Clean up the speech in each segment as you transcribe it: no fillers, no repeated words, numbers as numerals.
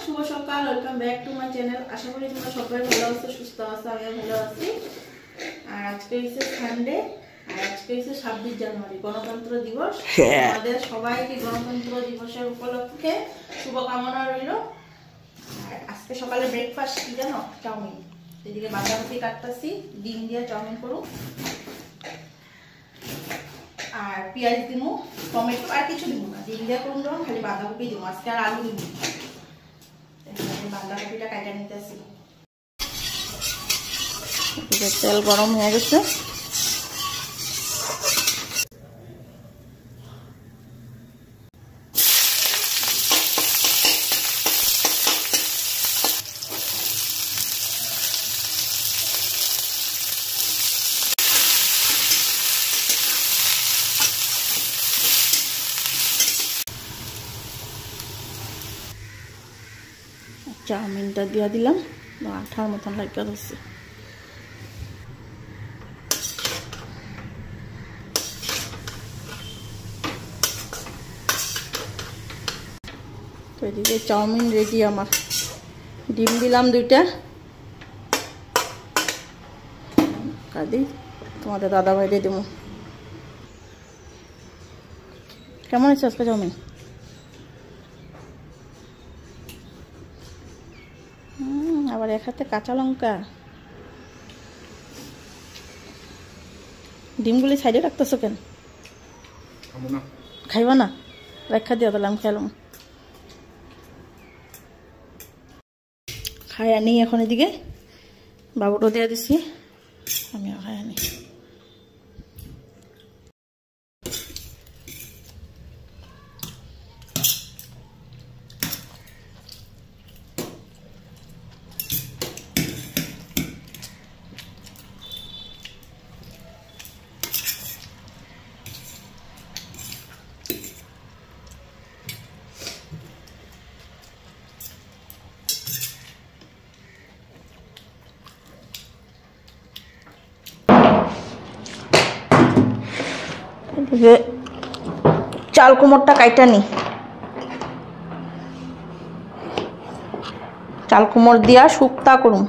শুভ সকাল, welcome back to my channel. আশা করি তোমরা সবাই ভালো আছো, সুস্থ আছো, আমিও ভালো আছি। আর আজকে হচ্ছে সানডে, আর আজকে হচ্ছে 26 জানুয়ারি গণতন্ত্র দিবস। আমাদের সবাইকে গণতন্ত্র দিবসের উপলক্ষে শুভকামনা রইল। আর আজকে সকালে ব্রেকফাস্ট কি জানো? চাউমিন। এদিকে বাঁধাকপি কাটতেছি, ডিম দিয়ে চাউমিন করুন, আর পেঁয়াজ দিমু, টমেটো আর কিছু দিব না, ডিম দিয়ে করুন, খালি বাঁধাকপি দিব আজকে, আর আলু দিব। বাঁধাকপিটা কাটা নিতেছি। তেল গরম হয়ে গেছে, চাউমিনটা দিয়ে দিলাম, আঠার মতন লাগে হচ্ছে। তো এদিকে চাউমিন রেডি আমার। ডিম দিলাম 2টা, কাদি তোমাদের দাদা ভাই দিয়ে দেবো। কেমন আছে আজকে চাউমিন? আবার এক হাতে কাঁচা লঙ্কা। ডিমগুলি সাইডে রাখতেছো কেন? খাইবা না? রেখা দিও তাহলে, আমি খাইলাম। খাই আনি এখন, এদিকে বাবুটা দিয়ে দিছি, আমিও খাই আনি। চাল কুমড়টা কাইটা নি, চাল কুমড় দিয়া শুক্তা করুম।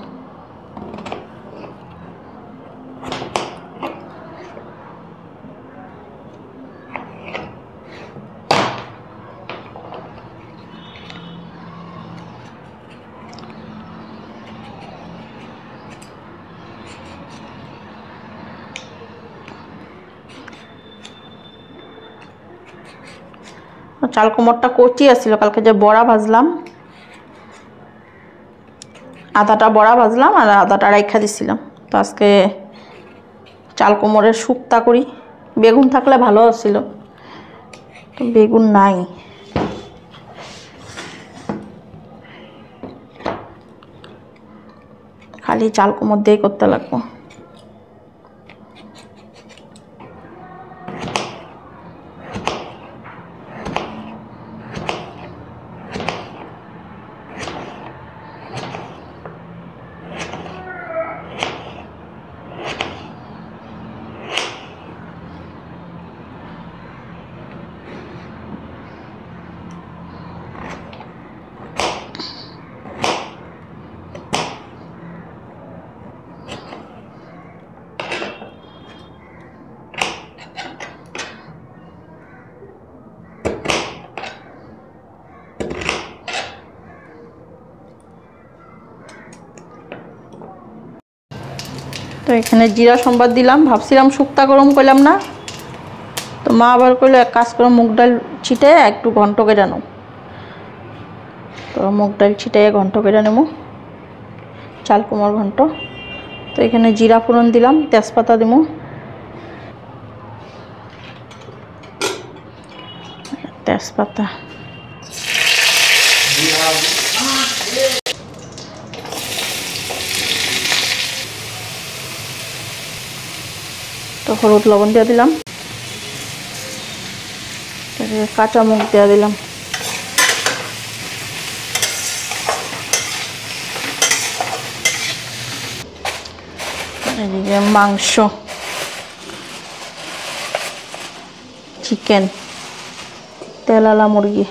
চাল কুমড়টা কচি আসছিল, কালকে যে বড়া ভাজলাম, আদাটা বড়া ভাজলাম আর আদাটা রাইখা দিছিলাম। তো আজকে চাল কুমড়ের শুক্তা করি। বেগুন থাকলে ভালো ছিল, তো বেগুন নাই। খালি চাল কুমড় দিয়েই করতে লাগবো। তো এখানে জিরা সম্বাদ দিলাম, ভাবছিলাম শুক্তা গরম করলাম না, তো মা আবার করলো এক কাজ করো, মুগ ডাল ছিটে একটু ঘন্ট কেটে নাও। তো মুগ ডাল ছিটে ঘন্ট কেটে নেবো, চাল কুমড় ঘন্ট। তো এখানে জিরা ফোড়ন দিলাম, তেজপাতা দিব, তেজপাতা, তো হলুদ লবণ দিয়ে দিলাম, কাঁচা মুগ দিয়ে দিলাম, এদিকে মাংস, চিকেন, তেলালা মুরগি।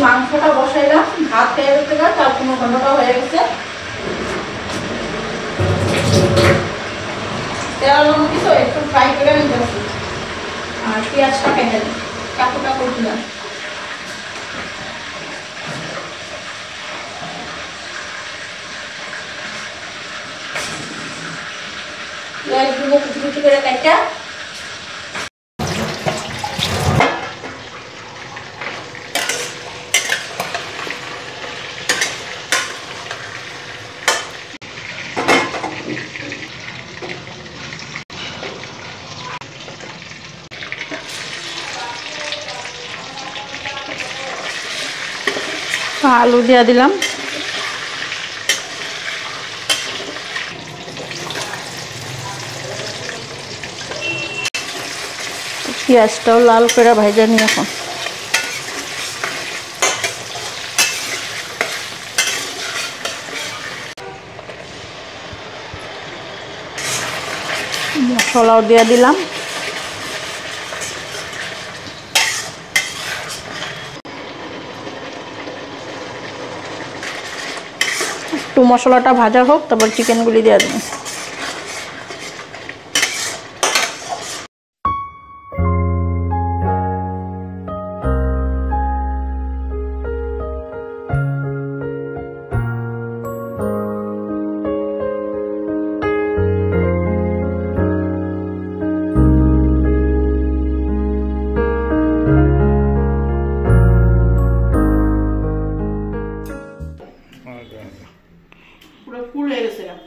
মাংসটা বসাইলাম, ভাত হয়ে গেছে, তার কোনো ঘন্টাটা হয়ে গেছে। তেল তো একটু ফ্রাই করে নিতেছি আর পেঁয়াজটা কেটে কাকুটা করছিলাম। পেঁয়াজগুলো কুচি কুচি করে কাটা আলু দিয়ে দিলাম। পেঁয়াজটাও লাল করে ভাজা নিয়ে এখন মশলাও দিয়ে দিলাম। একটু মশলাটা ভাজা হোক, তারপর চিকেনগুলি দিয়ে দেবো।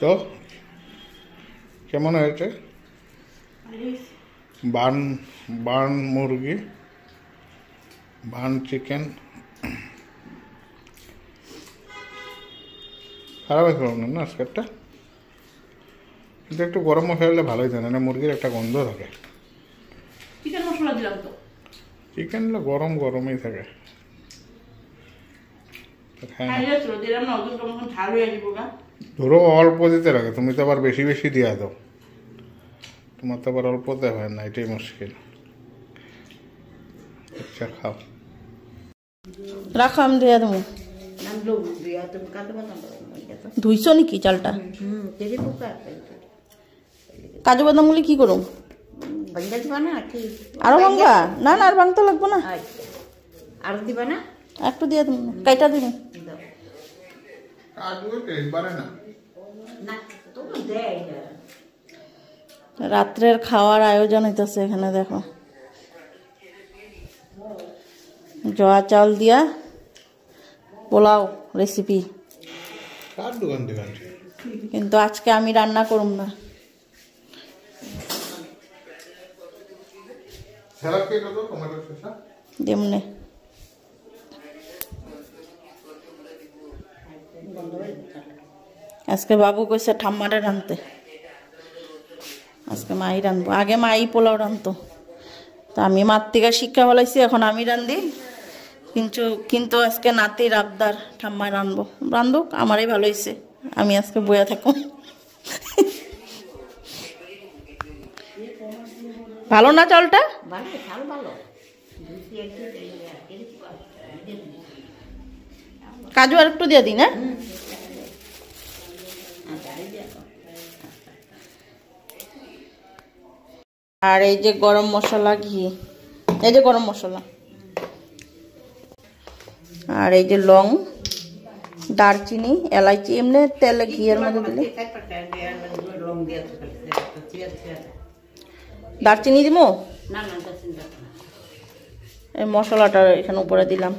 তো কেমন হয়েছে? বার্ন মুরগি, বার্ন চিকেন খারাপ হয়েছে না আজকেরটা, কিন্তু একটু গরম মশলা হলে ভালোই থাকে না, মুরগির একটা গন্ধ থাকে। চিকেন মশলা দিলাম তো, চিকেন গরম গরমই থাকে। ধরো অল্প দিতে লাগে, তুমি তো আবার বেশি বেশি দিয়া দাও, তোমার তো আবার অল্প দেওয়া হয় না, এটাই মুশকিল। আচ্ছা খাও, রাখো আমি দিয়ে দেবো। ধুইছো নাকি চালটা? কাজু বাদামগুলি কি করুম? আরো ভাঙবা? না না, আর ভাঙতে লাগবো না, আর দিবা না, একটু দিয়ে দেবো, কাইটা দিবি। রাত্রের খাওয়ার আয়োজন হইতেছে এখানে, দেখো জয়া চাল দিয়া পোলাও রেসিপি, কিন্তু আজকে আমি রান্না করুম না। যেমনে আজকে বাবু কইছে ঠাম্মারে রাঁধতে, আজকে মাই রাঁধবো। আগে মাই পোলাও রাঁধতো, তা আমি মার থেকে শিক্ষা বলাইছি, এখন আমি রাঁধি। কিন্তু আজকে নাতির আবদার, ঠাম্মায় রাঁধুক, আমারই ভালো হয়েছে, আমি আজকে বইয়া থাকো। ভালো না চালটা? কাজু আর একটু দিয়ে দিই না? আর এই যে গরম মশলা, ঘি, এই যে গরম মশলা, আর এই যে লং, দারচিনি, এলাইচি, এমনি তেলে ঘিয়ের মধ্যে দিলে। দারচিনি দিব, এই মশলাটা এখানে উপরে দিলাম।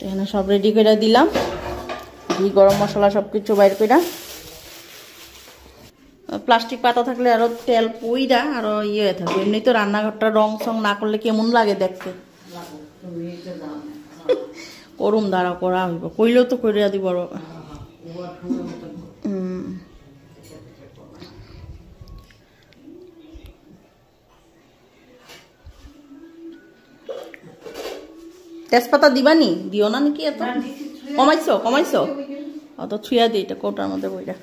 এখানে সব রেডি করে দিলাম, ঘি, গরম মশলা সবকিছু বাইর করে। প্লাস্টিক পাতা থাকলে আরো তেল পইরা আরো ইয়ে থাকবে। এমনি তো রান্নাঘরটা রং সং না করলে কেমন লাগে দেখতে। করুম, দাঁড়া করা হইব, কইলেও তো করিয়া দিব। তেজপাতা দিবানি? দিও না নাকি? এত কমাইছো? অত ছুঁয়া দিই, এটা কৌটার মধ্যে বইটা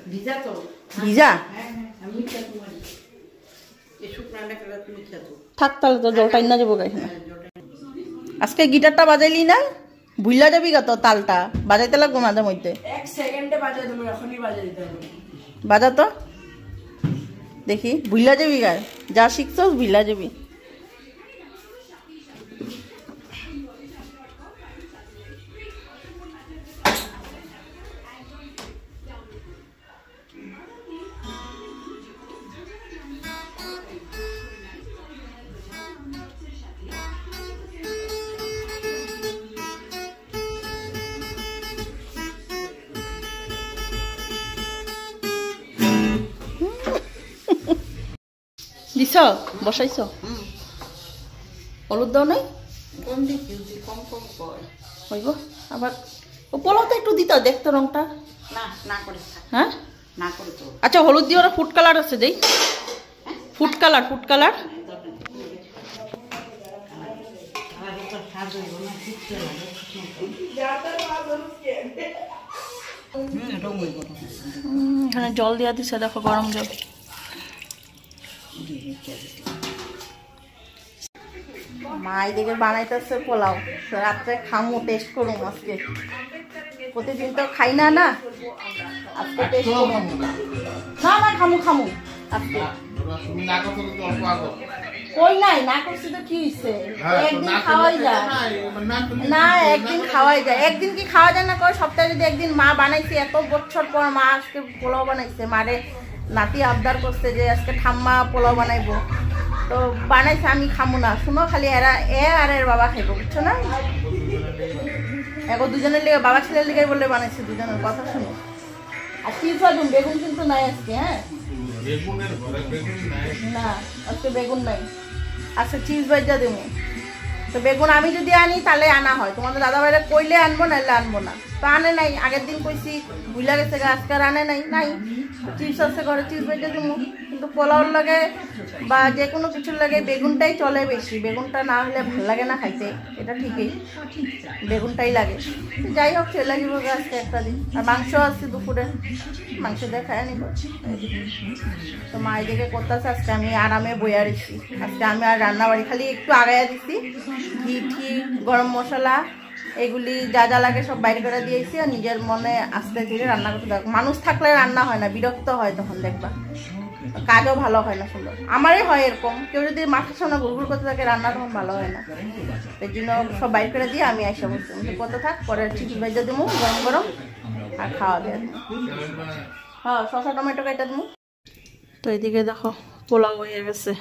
ভিজা। থাক তাহলে তো জলটা না যাবো এখানে। আজকে গিটারটা বাজাইলি না, ভুইলা যাবি গা তো তালটা বাজাইতে লাগবো মাঝে মধ্যে। 1 সেকেন্ডে বাজাই দেব, এখনই বাজাই দিতে হবে। বাজা তো দেখি, ভুইলা যাবি গা, যা শিখছস ভুইলা যাবি। দিছ বসাইছ, হলুদ দাও নাই কম দিছি, কম কম কর। হইব আবার। ও পোলাওটা একটু দিত দেখতো রংটা। না না করে থাক, হ্যাঁ না করে তো। আচ্ছা হলুদ দিয়ে ওরা ফুড কালার আছে দেই, ফুড কালার ফুড কালার। এখানে জল দিয়া দিছে দেখো, গরম জল। মা এদিকে বানাইতেছে পোলাও, রাত্রে খামু, টেস্ট করুম আজকে। প্রতিদিন তো খাই না, না আজকে টেস্ট করুম। না না খামু খামু আজকে। কই নাই না করছি তো কি হইছে, একদিন খাওয়াই যায় না, একদিন খাওয়াই যায়। একদিন কি খাওয়া যায় না কয়, সপ্তাহে যদি একদিন। মা বানাইছে এত বছর পর, মা আজকে পোলাও বানাইছে। মারে নাতি আবদার করছে যে আজকে ঠাম্মা পোলাও বানাইবো, তো বানাইছে। আমি খামু না, শুনো খালি এরা আর এর বাবা খাইবো, বুঝছো না? এখন দুজনের লিগে, বাবা ছেলের লিগে বলে বানাইছে, দুজনের কথা শুনো। আর কি খাওয়াম, বেগুন কিন্তু নাই আজকে। হ্যাঁ না আজকে বেগুন নাই, আচ্ছা চিজ ভাজা দেবো। তো বেগুন আমি যদি আনি তাহলে আনা হয়, তোমাদের দাদা ভাইরা কইলে আনবো, নাইলে আনবো না। তো আনে নাই, আগের দিন কইছি ভুলা গেছে, আজকে আনে নাই। নাই চিপস আছে ঘরে, চিপস ভাজা দেবো। কিন্তু পোলাওর লাগে বা যে কোনো কিছুর লাগে বেগুনটাই চলে বেশি। বেগুনটা না হলে ভালো লাগে না খাইতে, এটা ঠিকই, বেগুনটাই লাগে। যাই হোক চলে লাগিব আজকে একটা দিন। আর মাংস আছে দুপুরে, মাংস দিয়ে খাই নিব। তো মা এদিকে করতেছে, আজকে আমি আরামে বইয়া রেছি। আজকে আমি আর রান্না বাড়ি খালি একটু আগাইয়া দিচ্ছি, ঘি ঠি গরম মশলা এগুলি যা যা লাগে সব বাইরে করে দিয়েছি। আর নিজের মনে আস্তে ধীরে রান্না করতে দেখো। মানুষ থাকলে রান্না হয় না, বিরক্ত হয় তখন দেখবা, কাজও ভালো হয় না সুন্দর। আমারই হয় এরকম, কেউ যদি মাথার সামনে ঘুরঘুর করতে থাকে রান্না তখন ভালো হয় না। এই জন্য সব বাইর করে দিয়ে আমি আইসা বলছি কত থাক, পরে চিকেন ভেজে দেবো গরম গরম আর খাওয়া দেওয়া। হ্যাঁ শসা টমেটো কেটে দেবো। তো এদিকে দেখো পোলাও হয়ে গেছে,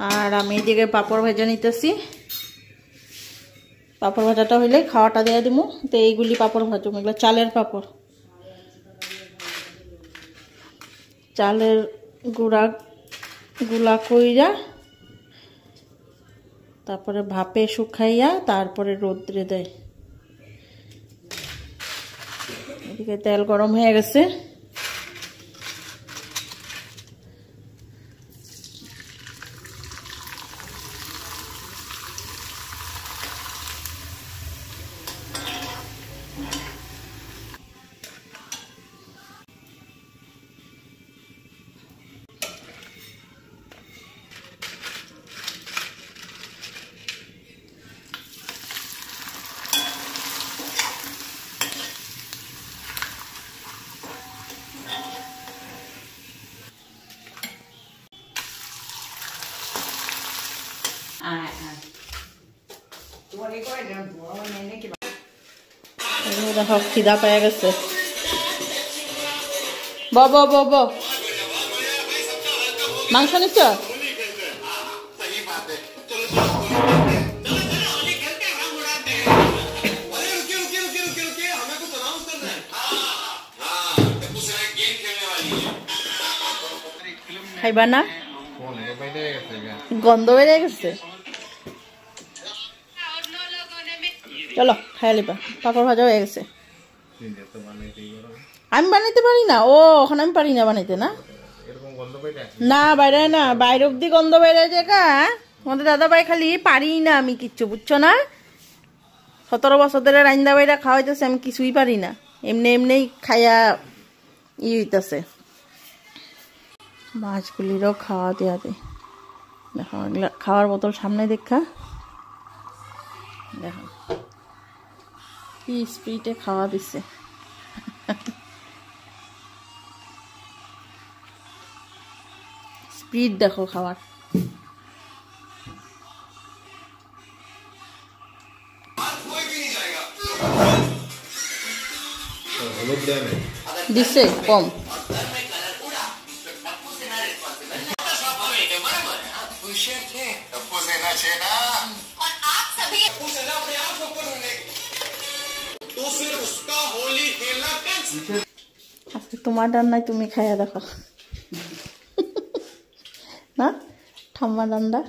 আর আমি এদিকে পাঁপড় ভেজে নিতেছি। পাঁপড় ভাজাটা হইলে খাওয়াটা দিয়ে দেবো। তো এইগুলি পাঁপড় ভাজবো, এগুলো চালের পাঁপড়, চালের গুলা কইরা তারপরে ভাপে শুকাইয়া তারপরে রোদ্রে দেয়। এদিকে তেল গরম হয়ে গেছে, দেখো খিদা পেয়ে গেছে। মাংস নিচ্ছ? খাইবা না? গন্ধ বেড়ে গেছে। চলো খাই লিবা, পাপড় ভাজা হয়ে গেছে। আমি বানাইতে পারি না, ও ওখানে আমি পারি না বানাইতে। না না বাইরে না, বাইরে অব্দি গন্ধ বাইরে জায়গা। তোমাদের দাদা ভাই খালি পারি না আমি কিচ্ছু, বুঝছো না? 17 বছর ধরে রান্দা বাইরা খাওয়াইতেছে, আমি কিছুই পারি না। এমনি এমনি খাইয়া ই হইতেছে। মাছগুলিরও খাওয়া দেওয়া দেয়। দেখো এগুলা খাওয়ার বোতল সামনে দেখা দেখো কি স্পিডে খাওয়া দিচ্ছে। স্পিড দেখো খাওয়ার। দিচ্ছে কম। আজকে তোমার রান্নায় তুমি খাইয়া দেখো না ঠাম্মার রান্না।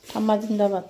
ঠাম্মা জিন্দাবাদ।